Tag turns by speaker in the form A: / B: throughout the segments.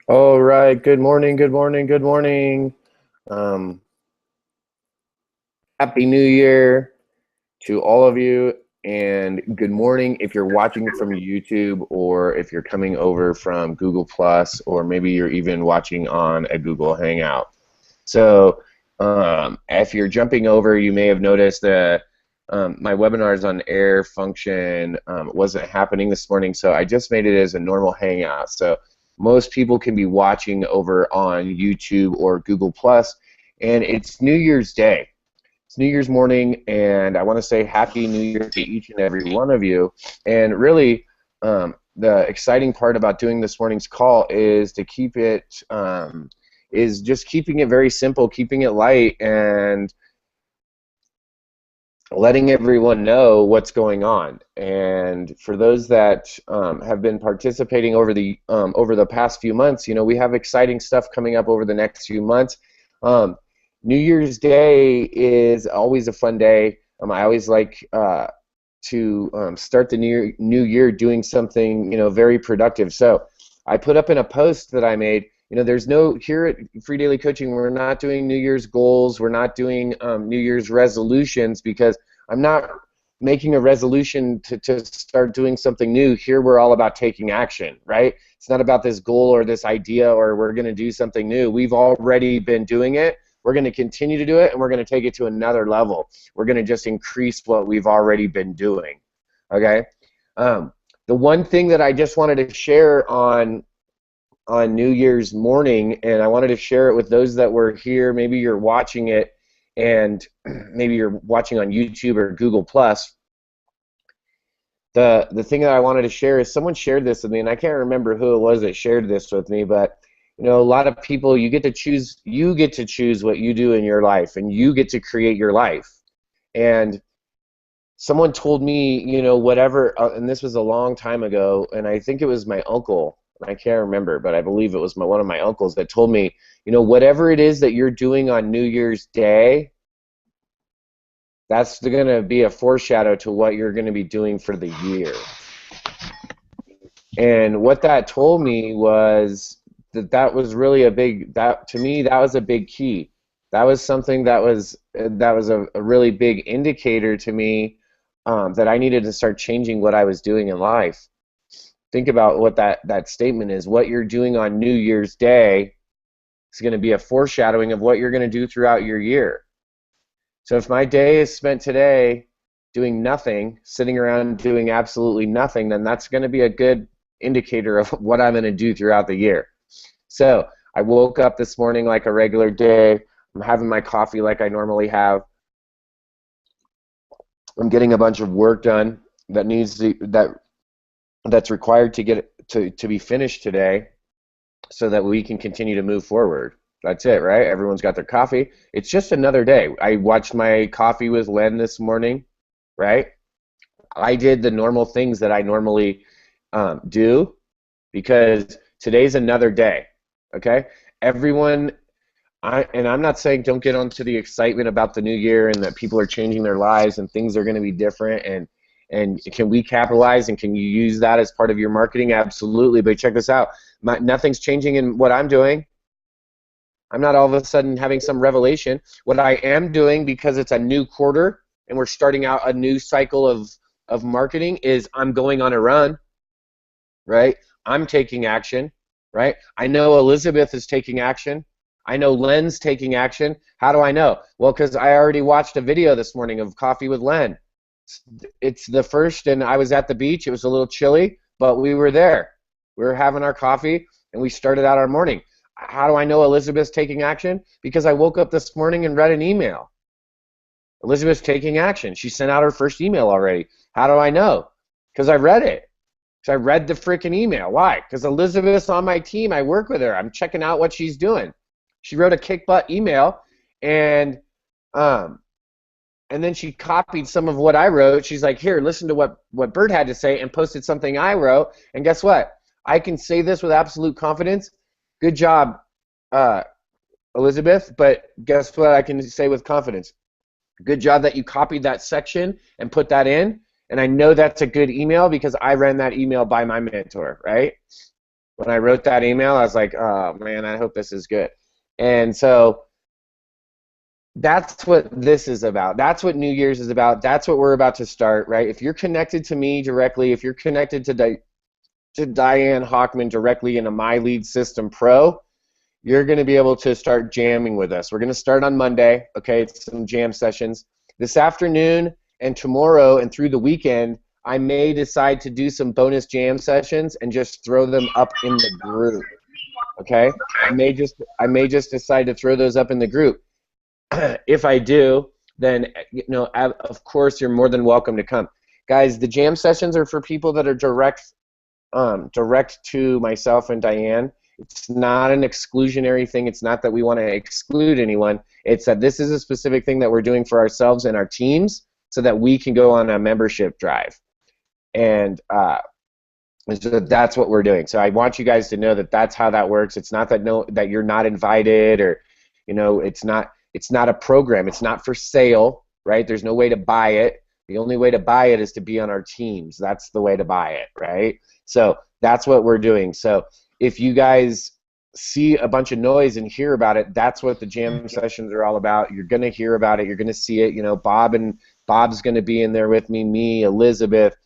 A: All right. Good morning. Good morning. Good morning. Um, Happy New Year to all of you, and good morning if you're watching from YouTube or if you're coming over from Google Plus, or maybe you're even watching on a Google Hangout. So, if you're jumping over, you may have noticed that my webinars on air function wasn't happening this morning, so I just made it as a normal Hangout. So most people can be watching over on YouTube or Google Plus, and it's New Year's Day. It's New Year's morning, and I want to say Happy New Year to each and every one of you. And really, the exciting part about doing this morning's call is to keep it, is just keeping it very simple, keeping it light, and letting everyone know what's going on. And for those that have been participating over the past few months, we have exciting stuff coming up over the next few months. New Year's Day is always a fun day. I always like to start the new year doing something very productive. So I put up in a post that I made. There's no, here at Free Daily Coaching, we're not doing New Year's goals. We're not doing New Year's resolutions, because I'm not making a resolution to start doing something new. Here we're all about taking action, right? It's not about this goal or this idea or we're going to do something new. We've already been doing it. We're going to continue to do it, and we're going to take it to another level. We're going to just increase what we've already been doing, okay? The one thing that I just wanted to share on New Year's morning, and I wanted to share it with those that were here. Maybe you're watching it, and maybe you're watching on YouTube or Google Plus. The thing that I wanted to share is someone shared this with me, and I can't remember who it was that shared this with me, but a lot of people, you get to choose what you do in your life, and you get to create your life. And someone told me, whatever, and this was a long time ago, and I think it was my uncle. I can't remember, but I believe it was one of my uncles that told me, whatever it is that you're doing on New Year's Day, that's going to be a foreshadow to what you're going to be doing for the year. And what that told me was that was really to me, that was a big key. That was something that was a really big indicator to me, that I needed to start changing what I was doing in life. Think about what that statement is. What you're doing on New Year's Day is going to be a foreshadowing of what you're going to do throughout your year. So if my day is spent today doing nothing, sitting around doing absolutely nothing, then that's going to be a good indicator of what I'm going to do throughout the year. So I woke up this morning like a regular day. I'm having my coffee like I normally have. I'm getting a bunch of work done that's required to get to be finished today, so that we can continue to move forward. That's it, right? Everyone's got their coffee. It's just another day. I watched my Coffee with Len this morning, right? I did the normal things that I normally do, because today's another day, okay? Everyone, and I'm not saying don't get onto the excitement about the new year and that people are changing their lives and things are going to be different, and can we capitalize and can you use that as part of your marketing? Absolutely. But check this out. Nothing's changing in what I'm doing. I'm not all of a sudden having some revelation. What I am doing, because it's a new quarter and we're starting out a new cycle of marketing, is I'm going on a run, right? I'm taking action, right? I know Elizabeth is taking action. I know Len's taking action. How do I know? Well, because I already watched a video this morning of Coffee with Len. It's the first, and I was at the beach. It was a little chilly, but we were there. We were having our coffee, and we started out our morning. How do I know Elizabeth's taking action? Because I woke up this morning and read an email. Elizabeth's taking action. She sent out her first email already. How do I know? Because I read it. Because I read the freaking email. Why? Because Elizabeth's on my team. I work with her. I'm checking out what she's doing. She wrote a kick butt email, and then she copied some of what I wrote. She's like, here, listen to what Bert had to say, and posted something I wrote. And guess what? I can say this with absolute confidence. Good job, Elizabeth. But guess what I can say with confidence? Good job that you copied that section and put that in. And I know that's a good email because I ran that email by my mentor, right? When I wrote that email, I was like, oh man, I hope this is good. And so that's what this is about. That's what New Year's is about. That's what we're about to start, right? If you're connected to me directly, if you're connected to Diane Hockman directly in a My Lead System Pro, you're going to be able to start jamming with us. We're going to start on Monday, okay? It's some jam sessions. This afternoon and tomorrow and through the weekend, I may decide to do some bonus jam sessions and just throw them up in the group, okay? I may just decide to throw those up in the group. If I do, then of course you're more than welcome to come. Guys, the jam sessions are for people that are direct to myself and Diane. It's not an exclusionary thing. It's not that we want to exclude anyone. It's that this is a specific thing that we're doing for ourselves and our teams so that we can go on a membership drive. And so that's what we're doing. So I want you guys to know that that's how that works. It's not that you're not invited, or it's not a program. It's not for sale, right? There's no way to buy it. The only way to buy it is to be on our teams. That's the way to buy it, right? So that's what we're doing. So if you guys see a bunch of noise and hear about it, that's what the jam sessions are all about. You're going to hear about it. You're going to see it. Bob's going to be in there with me, Elizabeth,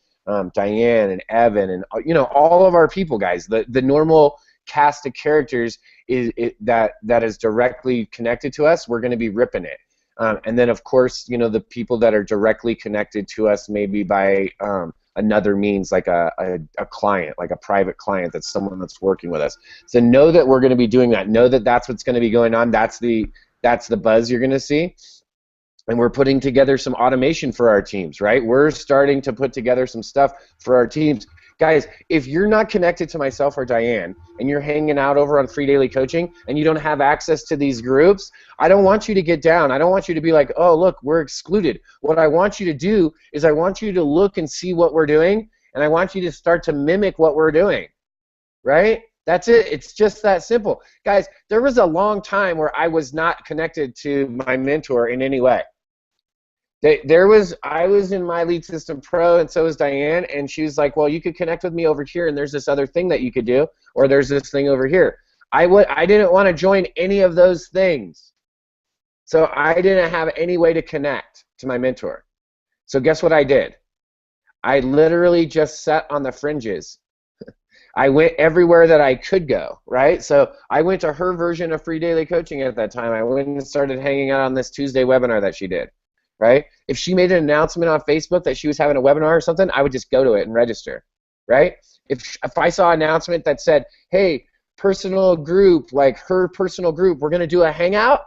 A: Diane, and Evan, and all of our people, guys. The normal cast of characters that is directly connected to us. We're going to be ripping it. And then, of course, the people that are directly connected to us maybe by another means, like a client, like a private client, that's someone that's working with us. So know that we're going to be doing that. Know that that's what's going to be going on. That's the buzz you're going to see. And we're putting together some automation for our teams, right? We're starting to put together some stuff for our teams. Guys, if you're not connected to myself or Diane and you're hanging out over on Free Daily Coaching and you don't have access to these groups, I don't want you to get down. I don't want you to be like, oh, look, we're excluded. What I want you to do is I want you to look and see what we're doing, and I want you to start to mimic what we're doing, right? That's it. It's just that simple. Guys, there was a long time where I was not connected to my mentor in any way. I was in My Lead System Pro, and so was Diane, and she was like, well, you could connect with me over here, and there's this other thing that you could do, or there's this thing over here. I didn't want to join any of those things, so I didn't have any way to connect to my mentor. So guess what I did? I literally just sat on the fringes. I went everywhere that I could go, right? So I went to her version of Free Daily Coaching at that time. I went and started hanging out on this Tuesday webinar that she did. Right? If she made an announcement on Facebook that she was having a webinar or something, I would just go to it and register, right? If I saw an announcement that said, hey, personal group, like her personal group, we're going to do a hangout,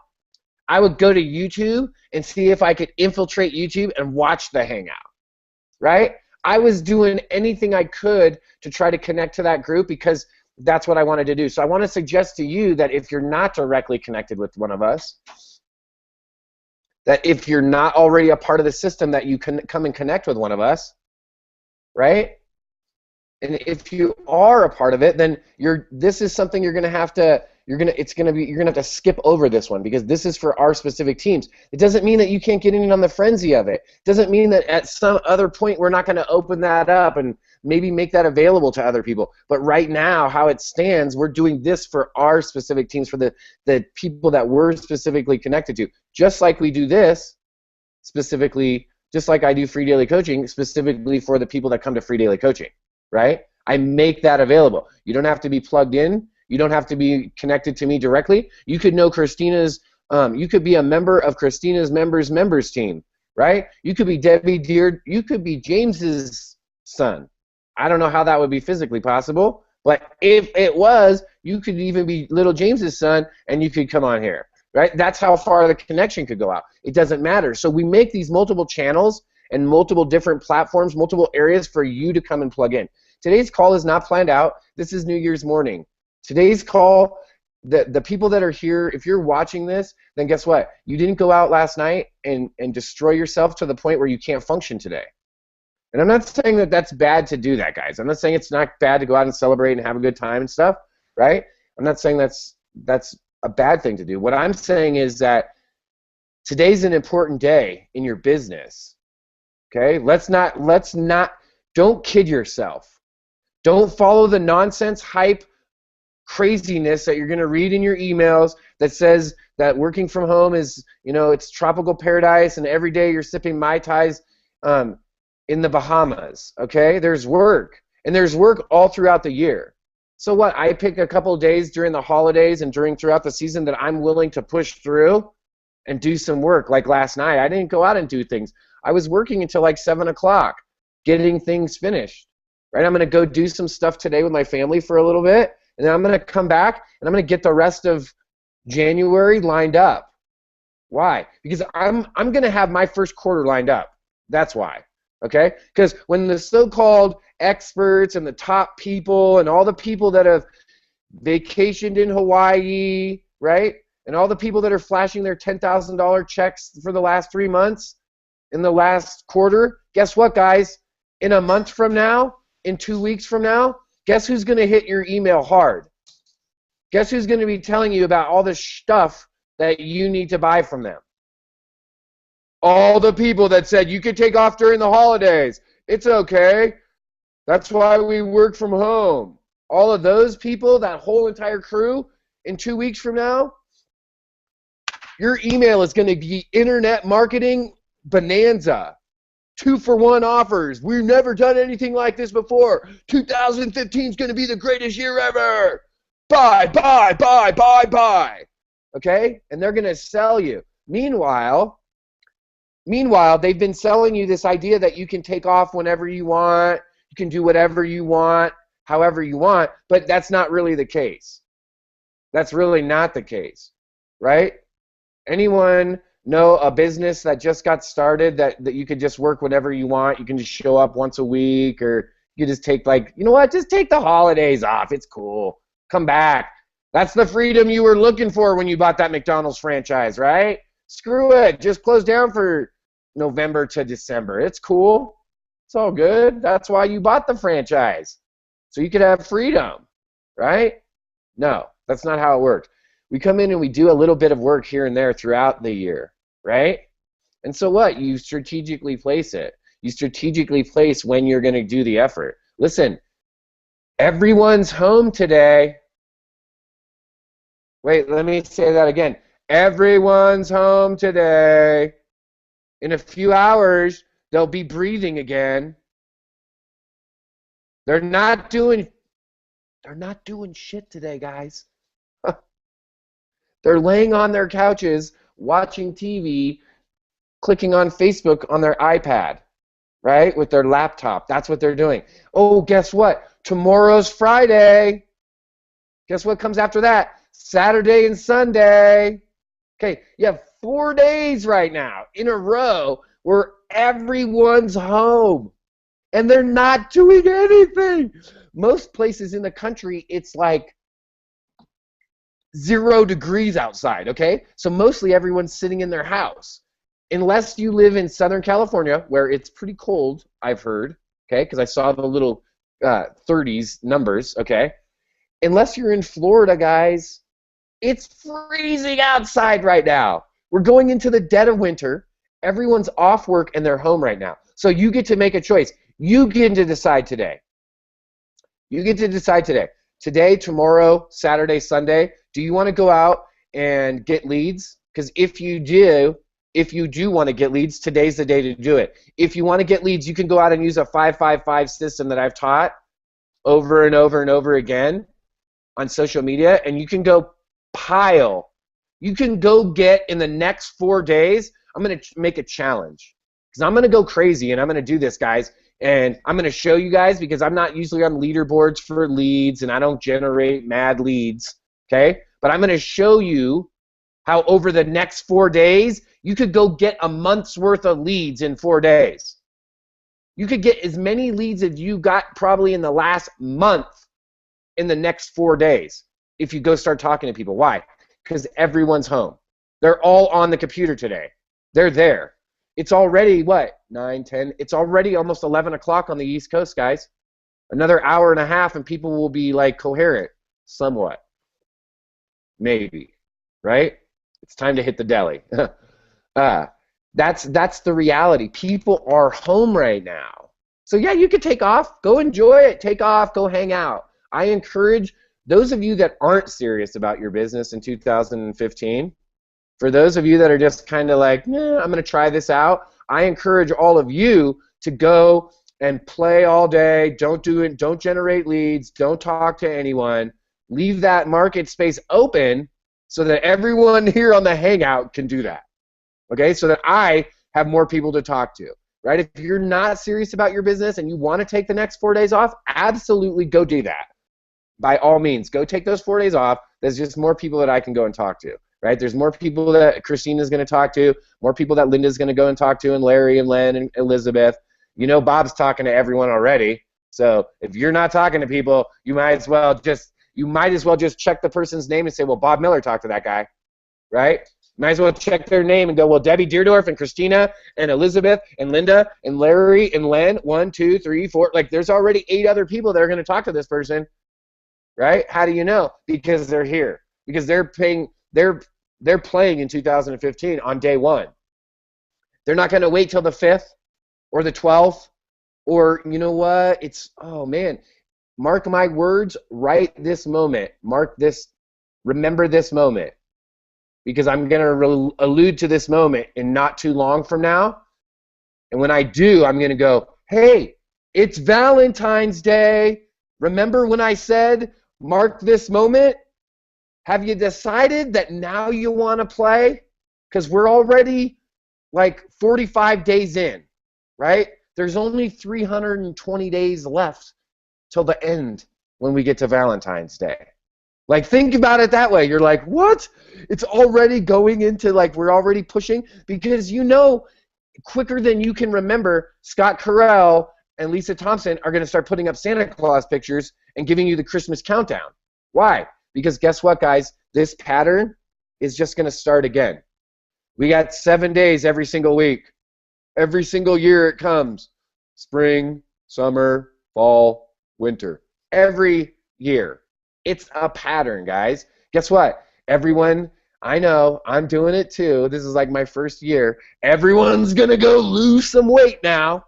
A: I would go to YouTube and see if I could infiltrate YouTube and watch the hangout, right? I was doing anything I could to try to connect to that group because that's what I wanted to do. So I want to suggest to you that if you're not directly connected with one of us, that if you're not already a part of the system, that you can come and connect with one of us, right? And if you are a part of it, then this is something you're gonna have to skip over this one, because this is for our specific teams. It doesn't mean that you can't get in on the frenzy of it. It doesn't mean that at some other point we're not gonna open that up and maybe make that available to other people. But right now, how it stands, we're doing this for our specific teams, for the people that we're specifically connected to. Just like we do this specifically, just like I do Free Daily Coaching specifically for the people that come to Free Daily Coaching, right? I make that available. You don't have to be plugged in. You don't have to be connected to me directly. You could know Christina's, you could be a member of Christina's members team, right? You could be Debbie Deere, you could be James's son. I don't know how that would be physically possible, but if it was, you could even be little James's son and you could come on here, right? That's how far the connection could go out. It doesn't matter. So we make these multiple channels and multiple different platforms, multiple areas for you to come and plug in. Today's call is not planned out. This is New Year's morning. Today's call, the people that are here, if you're watching this, then guess what? You didn't go out last night and destroy yourself to the point where you can't function today. And I'm not saying that that's bad to do that, guys. I'm not saying it's not bad to go out and celebrate and have a good time and stuff, right? I'm not saying that's a bad thing to do. What I'm saying is that today's an important day in your business, okay? Don't kid yourself. Don't follow the nonsense hype craziness that you're going to read in your emails that says that working from home is, it's tropical paradise and every day you're sipping Mai Tais in the Bahamas, okay? There's work, and there's work all throughout the year. So what? I pick a couple of days during the holidays and throughout the season that I'm willing to push through and do some work. Like last night, I didn't go out and do things. I was working until like 7 o'clock, getting things finished, right? I'm going to go do some stuff today with my family for a little bit, and then I'm going to come back, and I'm going to get the rest of January lined up. Why? Because I'm going to have my first quarter lined up. That's why. Okay? Because when the so-called experts and the top people and all the people that have vacationed in Hawaii, right? And all the people that are flashing their $10,000 checks for the last 3 months in the last quarter, guess what, guys? In a month from now, in 2 weeks from now, guess who's going to hit your email hard? Guess who's going to be telling you about all the stuff that you need to buy from them? All the people that said you could take off during the holidays. It's okay. That's why we work from home. All of those people, that whole entire crew, in 2 weeks from now, your email is going to be internet marketing bonanza. 2-for-1 offers. We've never done anything like this before. 2015 is going to be the greatest year ever. Buy, buy, buy, buy, buy. Okay? And they're going to sell you. Meanwhile, they've been selling you this idea that you can take off whenever you want, you can do whatever you want, however you want, but that's not really the case. That's really not the case, right? Anyone know a business that just got started that you could just work whenever you want? You can just show up once a week, or you just take, like, you know what, just take the holidays off. It's cool. Come back. That's the freedom you were looking for when you bought that McDonald's franchise, right? Screw it. Just close down for November to December. It's cool. It's all good. That's why you bought the franchise. So you could have freedom, right? No, that's not how it works. We come in and we do a little bit of work here and there throughout the year, right? And so what? You strategically place it. You strategically place when you're going to do the effort. Listen, everyone's home today. Wait, let me say that again. Everyone's home today. In a few hours, they'll be breathing again. They're not doing shit today, guys. They're laying on their couches, watching TV, clicking on Facebook on their iPad, right, with their laptop. That's what they're doing. Oh, guess what? Tomorrow's Friday. Guess what comes after that? Saturday and Sunday. Okay, you have 4 days right now in a row where everyone's home and they're not doing anything. Most places in the country, it's like 0 degrees outside, okay? So mostly everyone's sitting in their house. Unless you live in Southern California, where it's pretty cold, I've heard, okay, because I saw the little 30s numbers, okay? Unless you're in Florida, guys, it's freezing outside right now. We're going into the dead of winter. Everyone's off work and they're home right now. So you get to make a choice. You get to decide today. You get to decide today. Today, tomorrow, Saturday, Sunday, do you want to go out and get leads? Because if you do want to get leads, today's the day to do it. If you want to get leads, you can go out and use a 5-5-5 system that I've taught over and over and over again on social media, and you can go pile. You can go get, in the next 4 days, I'm going to make a challenge. Because I'm going to go crazy, and I'm going to do this, guys. And I'm going to show you guys, because I'm not usually on leaderboards for leads, and I don't generate mad leads, okay? But I'm going to show you how over the next 4 days, you could go get a month's worth of leads in 4 days. You could get as many leads as you got probably in the last month in the next 4 days if you go start talking to people. Why? Because everyone's home. They're all on the computer today. They're there. It's already, what, 9, 10? It's already almost 11 o'clock on the East Coast, guys. Another hour and a half and people will be, like, coherent somewhat. Maybe. Right? It's time to hit the deli. That's the reality. People are home right now. So, yeah, you could take off. Go enjoy it. Take off. Go hang out. I encourage those of you that aren't serious about your business in 2015, for those of you that are just kind of like, nah, I'm going to try this out, I encourage all of you to go and play all day. Don't do it. Don't generate leads. Don't talk to anyone. Leave that market space open so that everyone here on the Hangout can do that. Okay, so that I have more people to talk to, right? If you're not serious about your business and you want to take the next 4 days off, absolutely go do that. By all means, go take those 4 days off. There's just more people that I can go and talk to, right? There's more people that Christina's going to talk to, more people that Linda's going to go and talk to, and Larry and Len and Elizabeth. You know Bob's talking to everyone already. So if you're not talking to people, you might as well just check the person's name and say, well, Bob Miller talked to that guy, right? Might as well check their name and go, well, Debbie Deerdorf and Christina and Elizabeth and Linda and Larry and Len, 1, 2, 3, 4. Like, there's already 8 other people that are going to talk to this person, right? How do you know? Because they're here. Because they're playing in 2015 on day 1. They're not going to wait till the 5th or the 12th, or you know what? Oh man, mark my words, right this moment. Remember this moment. Because I'm going to allude to this moment in not too long from now. And when I do, I'm going to go, hey, it's Valentine's Day. Remember when I said, mark this moment? Have you decided that now you want to play? Because we're already like 45 days in, right? There's only 320 days left till the end when we get to Valentine's Day. Like, think about it that way. You're like, what? It's already going into, like, we're already pushing? Because you know, quicker than you can remember, Scott Carell and Lisa Thompson are going to start putting up Santa Claus pictures and giving you the Christmas countdown. Why? Because guess what, guys? This pattern is just going to start again. We got 7 days every single week. Every single year it comes. Spring, summer, fall, winter. Every year. It's a pattern, guys. Guess what? Everyone, I know, I'm doing it too. This is like my first year. Everyone's going to go lose some weight now.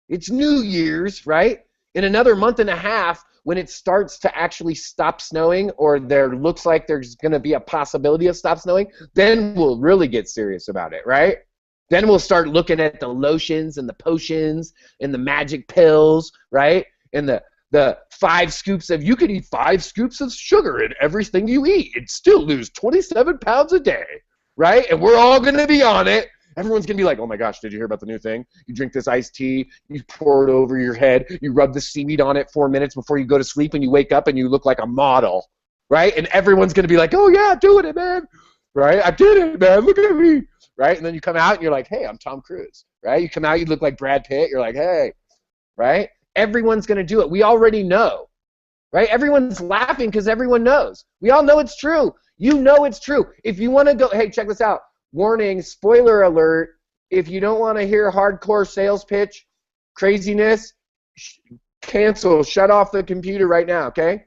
A: It's New Year's, right? In another month and a half, when it starts to actually stop snowing, or there looks like there's going to be a possibility of stop snowing, then we'll really get serious about it, right? Then we'll start looking at the lotions and the potions and the magic pills, right? And the 5 scoops of, you could eat 5 scoops of sugar in everything you eat and still lose 27 pounds a day, right? And we're all going to be on it. Everyone's going to be like, oh my gosh, did you hear about the new thing? You drink this iced tea, you pour it over your head, you rub the seaweed on it 4 minutes before you go to sleep, and you wake up and you look like a model, right? And everyone's going to be like, oh yeah, doing it, man, right? I did it, man, look at me, right? And then you come out and you're like, hey, I'm Tom Cruise, right? You come out, you look like Brad Pitt, you're like, hey, right? Everyone's going to do it. We already know, right? Everyone's laughing because everyone knows. We all know it's true. You know it's true. If you want to go, hey, check this out. Warning, spoiler alert. If you don't want to hear hardcore sales pitch craziness, cancel, shut off the computer right now, okay?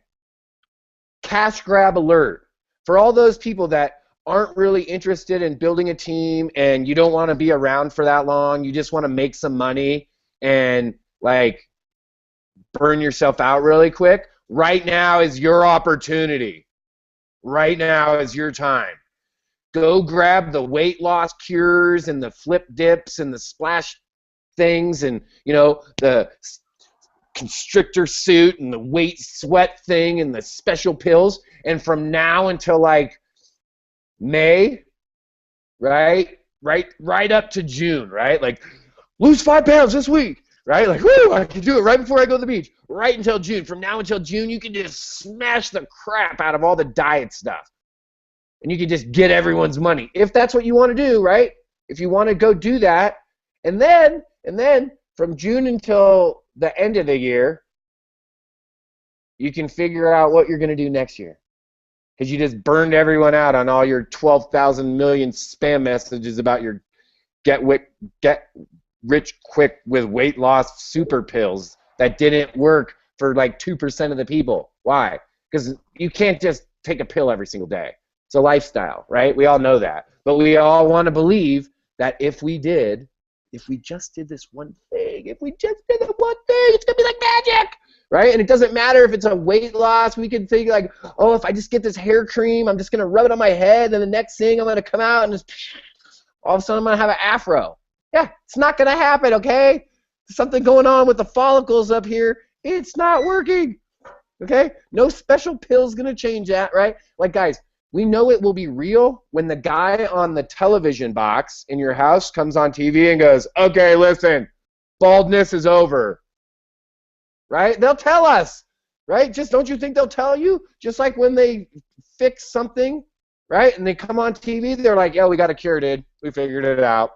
A: Cash grab alert. For all those people that aren't really interested in building a team and you don't want to be around for that long, you just want to make some money and, like, burn yourself out really quick, right now is your opportunity. Right now is your time. Go grab the weight loss cures and the flip dips and the splash things and, you know, the constrictor suit and the weight sweat thing and the special pills. And from now until like May, right up to June, right? Like, lose 5 pounds this week. Right? Like, whoo, I can do it right before I go to the beach. Right until June. From now until June, you can just smash the crap out of all the diet stuff. And you can just get everyone's money. If that's what you want to do, right? If you want to go do that. And then from June until the end of the year, you can figure out what you're going to do next year. Because you just burned everyone out on all your 12,000 million spam messages about your get rich quick with weight loss super pills that didn't work for like 2% of the people. Why? Because you can't just take a pill every single day. It's a lifestyle, right? We all know that. But we all want to believe that if we just did this one thing, it's going to be like magic, right? And it doesn't matter if it's a weight loss. We can think like, oh, if I just get this hair cream, I'm just going to rub it on my head, and the next thing I'm going to come out and just all of a sudden I'm going to have an afro. Yeah, it's not going to happen, okay? There's something going on with the follicles up here. It's not working, okay? No special pill's going to change that, right? Like, guys, we know it will be real when the guy on the television box in your house comes on TV and goes, okay, listen, baldness is over, right? They'll tell us, right? Just don't you think they'll tell you? Just like when they fix something, right? And they come on TV, they're like, yeah, we got a cure, dude. We figured it out.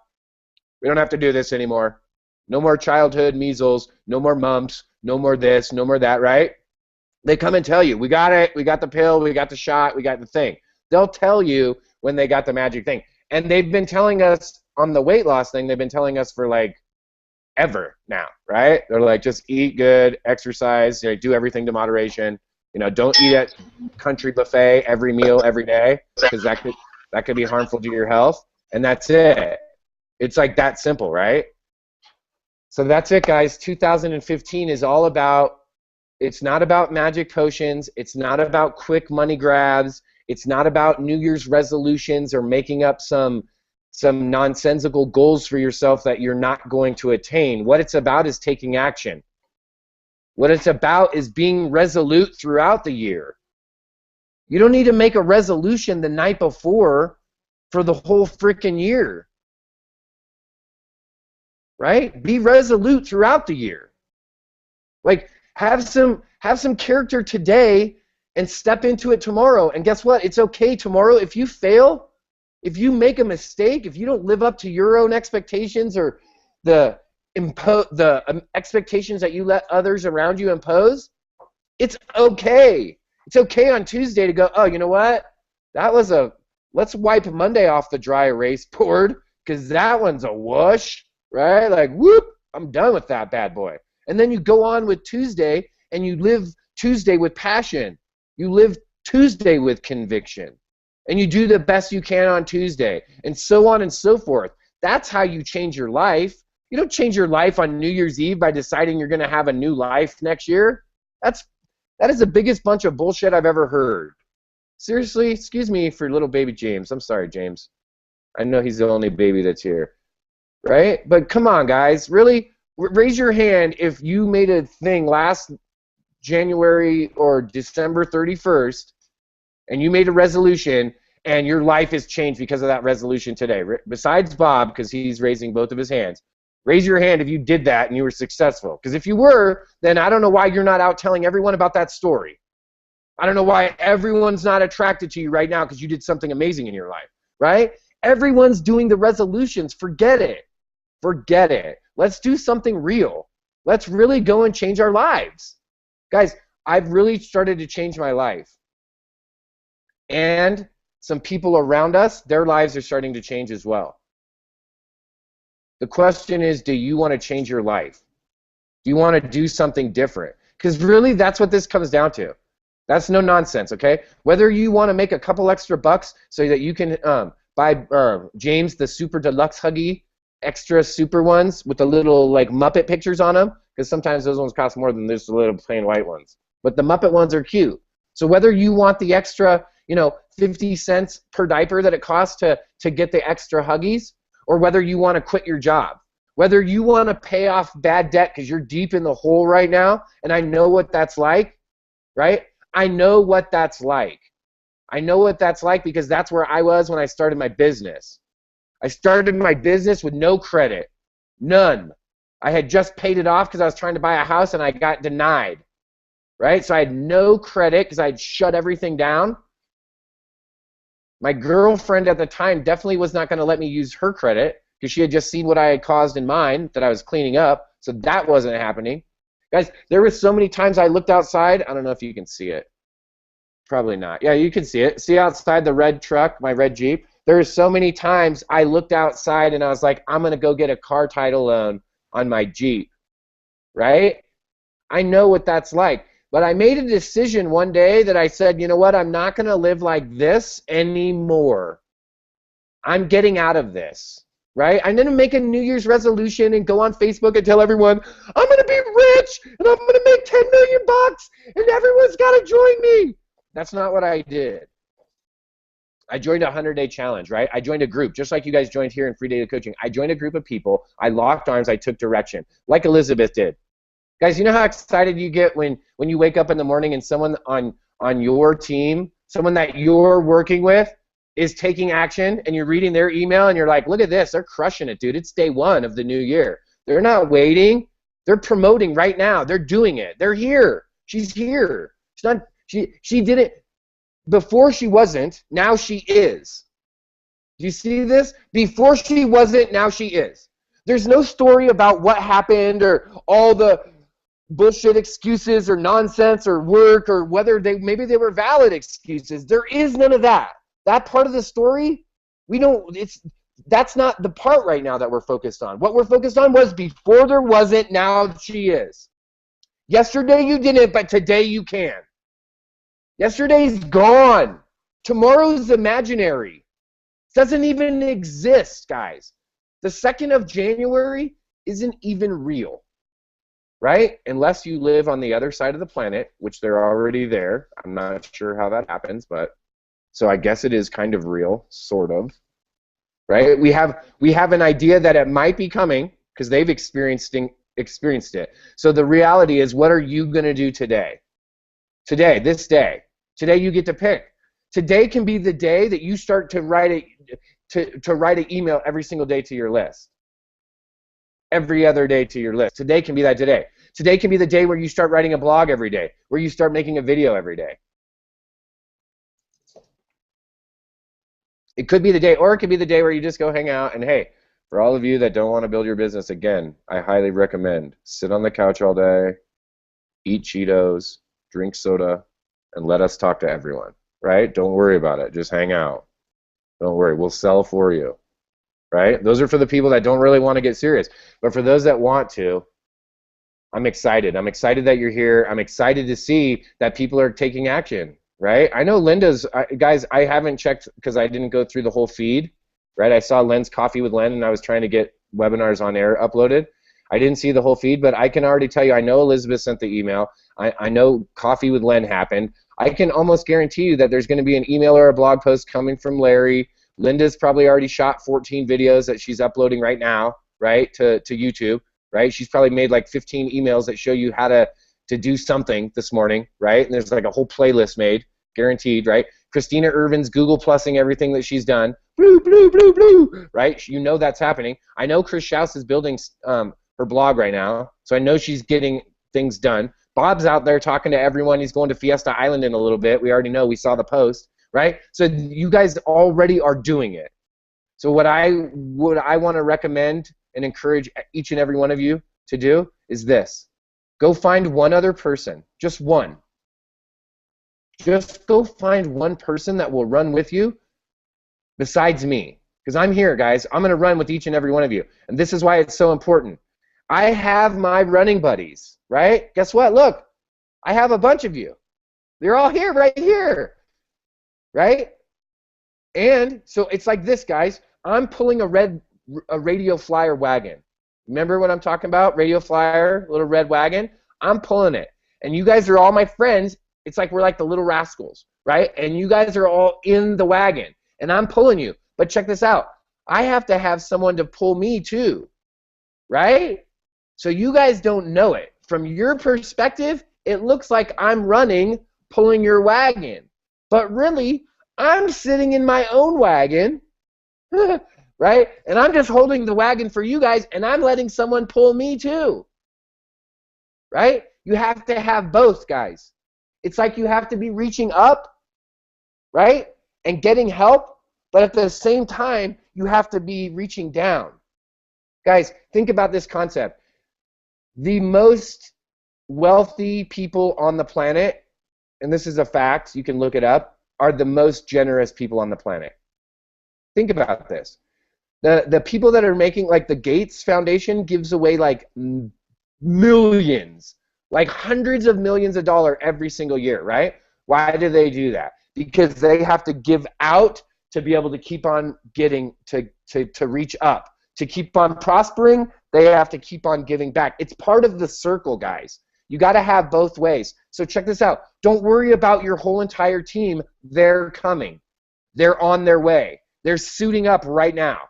A: We don't have to do this anymore. No more childhood measles, no more mumps, no more this, no more that, right? They come and tell you, we got it, we got the pill, we got the shot, we got the thing. They'll tell you when they got the magic thing. And they've been telling us on the weight loss thing, they've been telling us for like ever now, right? They're like, just eat good, exercise, you know, do everything to moderation. You know, don't eat at country buffet every meal every day because that could be harmful to your health. And that's it. It's like that simple, right? So that's it, guys. 2015 is all about, it's not about magic potions. It's not about quick money grabs. It's not about New Year's resolutions or making up some nonsensical goals for yourself that you're not going to attain. What it's about is taking action. What it's about is being resolute throughout the year. You don't need to make a resolution the night before for the whole freaking year. Right? Be resolute throughout the year. Like, have some character today and step into it tomorrow. And guess what? It's okay tomorrow. If you fail, if you make a mistake, if you don't live up to your own expectations or the expectations that you let others around you impose, it's okay. It's okay on Tuesday to go, oh, you know what? Let's wipe Monday off the dry erase board because that one's a whoosh, right? Like, whoop, I'm done with that bad boy. And then you go on with Tuesday and you live Tuesday with passion. You live Tuesday with conviction. And you do the best you can on Tuesday, and so on and so forth. That's how you change your life. You don't change your life on New Year's Eve by deciding you're going to have a new life next year. That is the biggest bunch of bullshit I've ever heard. Seriously, excuse me for little baby James. I'm sorry, James. I know he's the only baby that's here. Right? But come on, guys. Really, raise your hand if you made a thing last January or December 31st, and you made a resolution, and your life has changed because of that resolution today. Besides Bob, because he's raising both of his hands. Raise your hand if you did that and you were successful. Because if you were, then I don't know why you're not out telling everyone about that story. I don't know why everyone's not attracted to you right now because you did something amazing in your life, right? Everyone's doing the resolutions. Forget it. Forget it. Let's do something real. Let's really go and change our lives. Guys, I've really started to change my life. And some people around us, their lives are starting to change as well. The question is, do you want to change your life? Do you want to do something different? Because really, that's what this comes down to. That's no nonsense, okay? Whether you want to make a couple extra bucks so that you can buy James the Super Deluxe Huggy extra super ones with the little like Muppet pictures on them, because sometimes those ones cost more than just the little plain white ones. But the Muppet ones are cute. So whether you want the extra, 50 cents per diaper that it costs to get the extra Huggies, or whether you want to quit your job, whether you want to pay off bad debt because you're deep in the hole right now, and I know what that's like, right? I know what that's like. I know what that's like because that's where I was when I started my business. I started my business with no credit, none. I had just paid it off because I was trying to buy a house and I got denied, right? So I had no credit because I had shut everything down. My girlfriend at the time definitely was not going to let me use her credit because she had just seen what I had caused in mine that I was cleaning up, so that wasn't happening. Guys, there were so many times I looked outside. I don't know if you can see it. Probably not. Yeah, you can see it. See outside the red truck, my red Jeep? There were so many times I looked outside and I was like, I'm going to go get a car title loan on my Jeep, right? I know what that's like. But I made a decision one day that I said, you know what, I'm not going to live like this anymore. I'm getting out of this. right? I'm going to make a New Year's resolution and go on Facebook and tell everyone, I'm going to be rich and I'm going to make 10 million bucks and everyone's got to join me. That's not what I did. I joined a 100-day challenge, right? I joined a group, just like you guys joined here in Free Data Coaching. I joined a group of people. I locked arms. I took direction, like Elizabeth did. Guys, you know how excited you get when you wake up in the morning and someone on your team, someone that you're working with, is taking action, and you're reading their email, and you're like, look at this. They're crushing it, dude. It's day 1 of the new year. They're not waiting. They're promoting right now. They're doing it. They're here. She's here. She's not. She did it. Before she wasn't, now she is. Do you see this? Before she wasn't, now she is. There's no story about what happened or all the bullshit excuses or nonsense or work or whether maybe they were valid excuses. There is none of that. That part of the story, that's not the part right now that we're focused on. What we're focused on was before there wasn't, now she is. Yesterday you didn't, but today you can. Yesterday's gone. Tomorrow's imaginary. It doesn't even exist, guys. The 2nd of January isn't even real, right? Unless you live on the other side of the planet, which they're already there. I'm not sure how that happens, but so I guess it is kind of real, sort of, right? We have an idea that it might be coming because they've experienced it. So the reality is, what are you going to do today? Today, this day. Today you get to pick. Today can be the day that you start to write an email every single day to your list. Every other day to your list. Today can be that today. Today can be the day where you start writing a blog every day, where you start making a video every day. It could be the day, or it could be the day where you just go hang out. And hey, for all of you that don't want to build your business, again, I highly recommend sit on the couch all day, eat Cheetos, drink soda, and let us talk to everyone, right? Don't worry about it. Just hang out. Don't worry. We'll sell for you, right? Those are for the people that don't really want to get serious. But for those that want to, I'm excited. I'm excited that you're here. I'm excited to see that people are taking action, right? I know Linda's, guys, I haven't checked because I didn't go through the whole feed, right? I saw Len's Coffee with Len, and I was trying to get webinars on air uploaded. I didn't see the whole feed, but I can already tell you, I know Elizabeth sent the email. I know Coffee with Len happened. I can almost guarantee you that there's going to be an email or a blog post coming from Larry. Linda's probably already shot 14 videos that she's uploading right now, right, to YouTube, right? She's probably made like 15 emails that show you how to do something this morning, right? And there's like a whole playlist made, guaranteed, right? Christina Irvin's Google Plusing everything that she's done, blue, blue, blue, blue, right? You know that's happening. I know Chris Schaus is building her blog right now, so I know she's getting things done. Bob's out there talking to everyone. He's going to Fiesta Island in a little bit. We already know. We saw the post, right? So you guys already are doing it. So what I want to recommend and encourage each and every one of you to do is this. Go find one other person, just one. Just go find one person that will run with you besides me. Because I'm here, guys. I'm going to run with each and every one of you. And this is why it's so important. I have my running buddies, right? Guess what? Look, I have a bunch of you. They're all here, right here, right? And so it's like this, guys. I'm pulling a radio flyer wagon. Remember what I'm talking about? Radio flyer, little red wagon. I'm pulling it. And you guys are all my friends. It's like we're like the little rascals, right? And you guys are all in the wagon. And I'm pulling you. But check this out. I have to have someone to pull me too, right? So you guys don't know it. From your perspective, it looks like I'm running, pulling your wagon. But really, I'm sitting in my own wagon, right? And I'm just holding the wagon for you guys, and I'm letting someone pull me too, right? You have to have both, guys. It's like you have to be reaching up, right, and getting help, but at the same time, you have to be reaching down. Guys, think about this concept. The most wealthy people on the planet, and this is a fact, you can look it up, are the most generous people on the planet. Think about this. The people that are making, like the Gates Foundation gives away like millions, like hundreds of millions of dollars every single year, right? Why do they do that? Because they have to give out to be able to keep on getting to reach up, To keep on prospering, they have to keep on giving back. It's part of the circle, guys. You got to have both ways. So check this out. Don't worry about your whole entire team. They're coming. They're on their way. They're suiting up right now,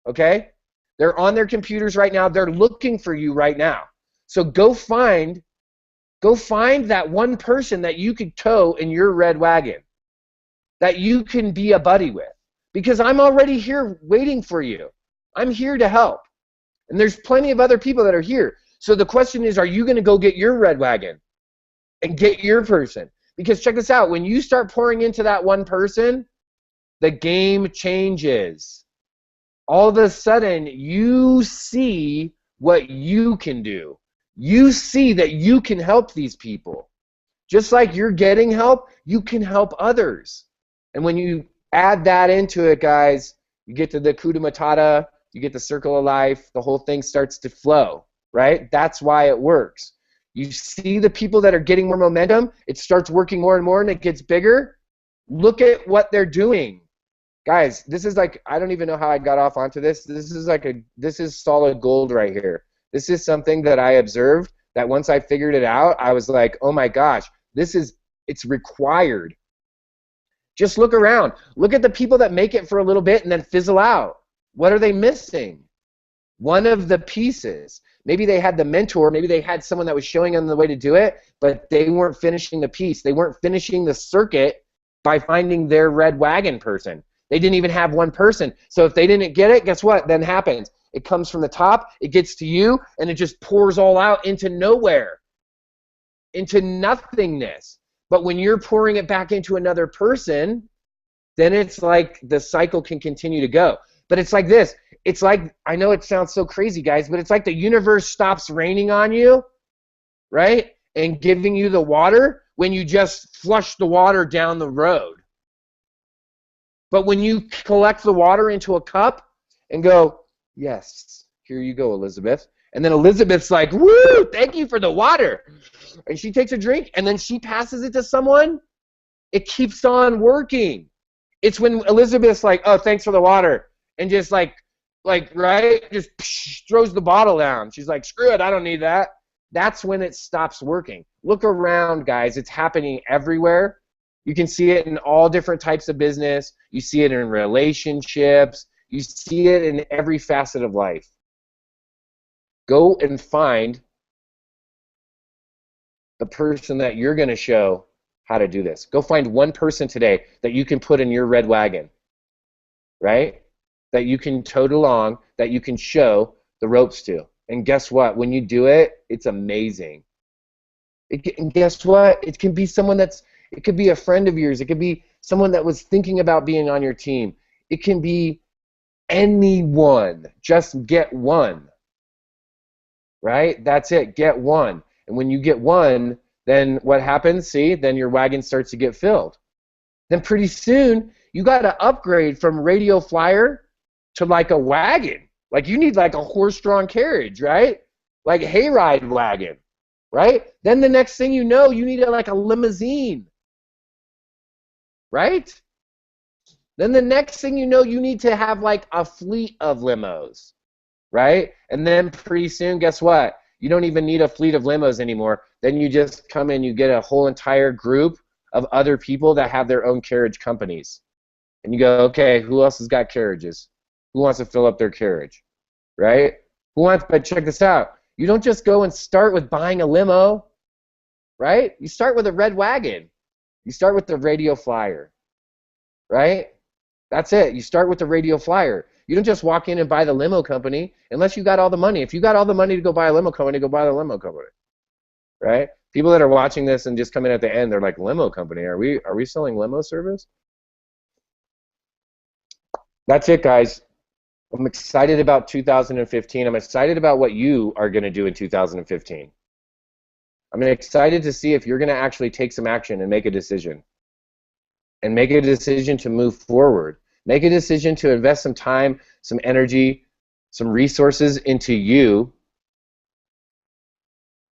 A: okay? They're on their computers right now. They're looking for you right now. So go find that one person that you could tow in your red wagon, that you can be a buddy with, because I'm already here waiting for you. I'm here to help. And there's plenty of other people that are here. So the question is, are you going to go get your red wagon and get your person? Because check this out. When you start pouring into that one person, the game changes. All of a sudden, you see what you can do. You see that you can help these people. Just like you're getting help, you can help others. And when you add that into it, guys, you get to the Hakuna Matata, you get the circle of life, the whole thing starts to flow, right? That's why it works. You see the people that are getting more momentum, it starts working more and more and it gets bigger. Look at what they're doing. Guys, this is like, I don't even know how I got off onto this. This is solid gold right here. This is something that I observed that once I figured it out, I was like, oh my gosh, it's required. Just look around. Look at the people that make it for a little bit and then fizzle out. What are they missing? One of the pieces. Maybe they had the mentor, maybe they had someone that was showing them the way to do it, but they weren't finishing the piece. They weren't finishing the circuit by finding their red wagon person. They didn't even have one person. So if they didn't get it, guess what then happens? It comes from the top, it gets to you, and it just pours all out into nowhere, into nothingness. But when you're pouring it back into another person, then it's like the cycle can continue to go. But it's like this. It's like, I know it sounds so crazy, guys, but it's like the universe stops raining on you, right, and giving you the water when you just flush the water down the road. But when you collect the water into a cup and go, yes, here you go, Elizabeth. And then Elizabeth's like, woo, thank you for the water. And she takes a drink, and then she passes it to someone. It keeps on working. It's when Elizabeth's like, oh, thanks for the water. And just right, just throws the bottle down. She's like, screw it, I don't need that. That's when it stops working. Look around, guys. It's happening everywhere. You can see it in all different types of business. You see it in relationships. You see it in every facet of life. Go and find the person that you're going to show how to do this. Go find one person today that you can put in your red wagon, right? That you can tote along, that you can show the ropes to. And guess what? When you do it, it's amazing. And guess what? It can be someone it could be a friend of yours. It could be someone that was thinking about being on your team. It can be anyone. Just get one. Right? That's it. Get one. And when you get one, then what happens? See, then your wagon starts to get filled. Then pretty soon, you got to upgrade from radio flyer to like a wagon. Like you need like a horse-drawn carriage, right? Like hayride wagon, right? Then the next thing you know, you need like a limousine, right? Then the next thing you know, you need to have like a fleet of limos, right? And then pretty soon, guess what? You don't even need a fleet of limos anymore. Then you just come in, you get a whole entire group of other people that have their own carriage companies. And you go, okay, who else has got carriages? Who wants to fill up their carriage, right? But check this out. You don't just go and start with buying a limo, right? You start with a red wagon. You start with the radio flyer, right? That's it. You start with the radio flyer. You don't just walk in and buy the limo company unless you got all the money. If you got all the money to go buy a limo company, go buy the limo company, right? People that are watching this and just come in at the end, they're like, limo company? Are we selling limo service? That's it, guys. I'm excited about 2015. I'm excited about what you are going to do in 2015. I'm excited to see if you're going to actually take some action and make a decision. And make a decision to move forward. Make a decision to invest some time, some energy, some resources into you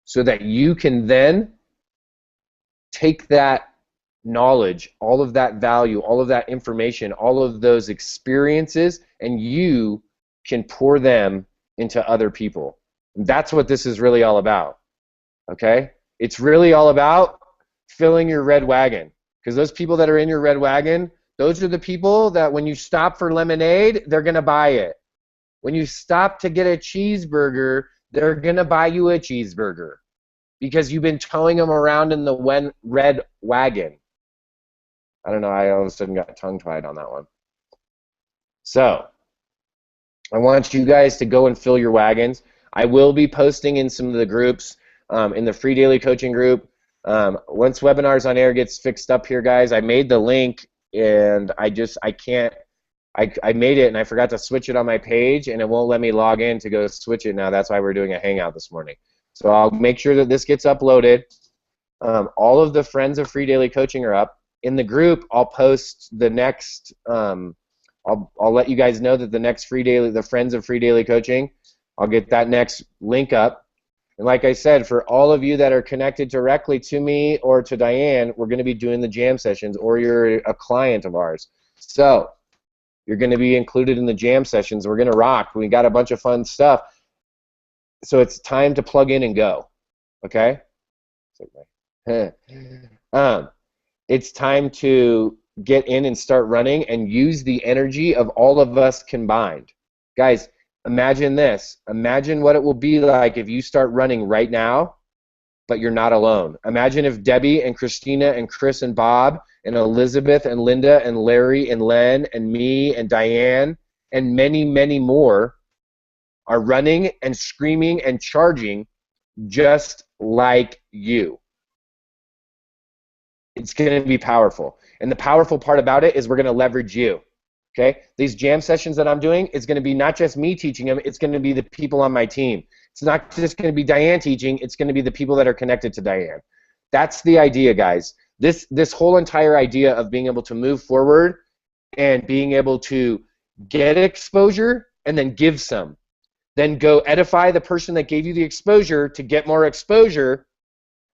A: so that you can then take that knowledge, all of that value, all of that information, all of those experiences, and you can pour them into other people. That's what this is really all about, okay? It's really all about filling your red wagon, because those people that are in your red wagon, those are the people that when you stop for lemonade, they're going to buy it. When you stop to get a cheeseburger, they're going to buy you a cheeseburger because you've been towing them around in the red wagon. I don't know, I all of a sudden got tongue-tied on that one. So, I want you guys to go and fill your wagons. I will be posting in some of the groups, in the free daily coaching group. Once Webinars on Air gets fixed up here, guys, I made the link and I made it and I forgot to switch it on my page and it won't let me log in to go switch it now. That's why we're doing a hangout this morning. So I'll make sure that this gets uploaded. All of the Friends of Free Daily Coaching are up. In the group, I'll post the next, I'll let you guys know that the next the Friends of Free Daily Coaching, I'll get that next link up. And like I said, for all of you that are connected directly to me or to Diane, we're going to be doing the jam sessions, or you're a client of ours. So you're going to be included in the jam sessions. We're going to rock. We got a bunch of fun stuff. So it's time to plug in and go. Okay? It's time to get in and start running and use the energy of all of us combined. Guys, imagine this. Imagine what it will be like if you start running right now, but you're not alone. Imagine if Debbie and Christina and Chris and Bob and Elizabeth and Linda and Larry and Len and me and Diane and many, many more are running and screaming and charging just like you. It's going to be powerful. And the powerful part about it is we're going to leverage you. Okay? These jam sessions that I'm doing, it's going to be not just me teaching them, it's going to be the people on my team. It's not just going to be Diane teaching, it's going to be the people that are connected to Diane. That's the idea, guys. This whole entire idea of being able to move forward and being able to get exposure and then give some. Then go edify the person that gave you the exposure to get more exposure,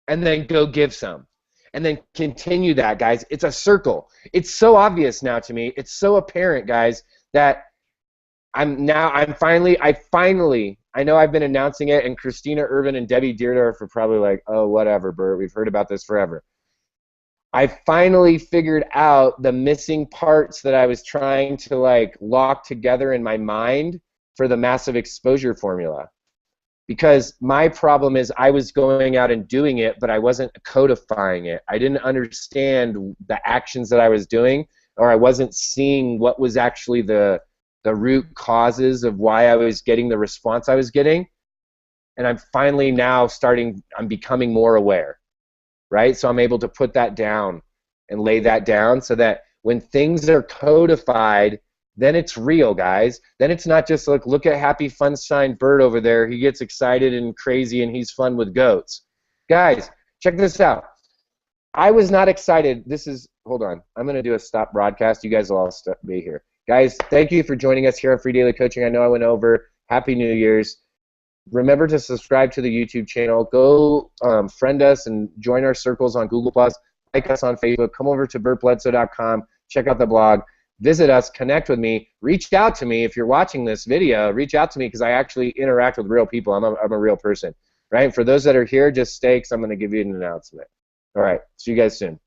A: and then go give some. And then continue that, guys. It's a circle. It's so obvious now to me. It's so apparent, guys, that I know I've been announcing it, and Christina Irvin and Debbie Deardorff are probably like, oh, whatever, Bert, we've heard about this forever. I finally figured out the missing parts that I was trying to like lock together in my mind for the massive exposure formula. Because my problem is I was going out and doing it, but I wasn't codifying it. I didn't understand the actions that I was doing, or I wasn't seeing what was actually the root causes of why I was getting the response I was getting. And I'm finally now I'm becoming more aware, right? So I'm able to put that down and lay that down so that when things are codified, then it's real, guys. Then it's not just like, look at happy, fun-signed Bert over there. He gets excited and crazy and he's fun with goats. Guys, check this out. I was not excited. Hold on. I'm going to do a stop broadcast. You guys will all be here. Guys, thank you for joining us here on Free Daily Coaching. I know I went over. Happy New Year's. Remember to subscribe to the YouTube channel. Go friend us and join our circles on Google+. Like us on Facebook. Come over to bertbledsoe.com. Check out the blog. Visit us, connect with me, reach out to me if you're watching this video. Reach out to me because I actually interact with real people. I'm a real person, right? For those that are here, just stay because I'm going to give you an announcement. All right, see you guys soon.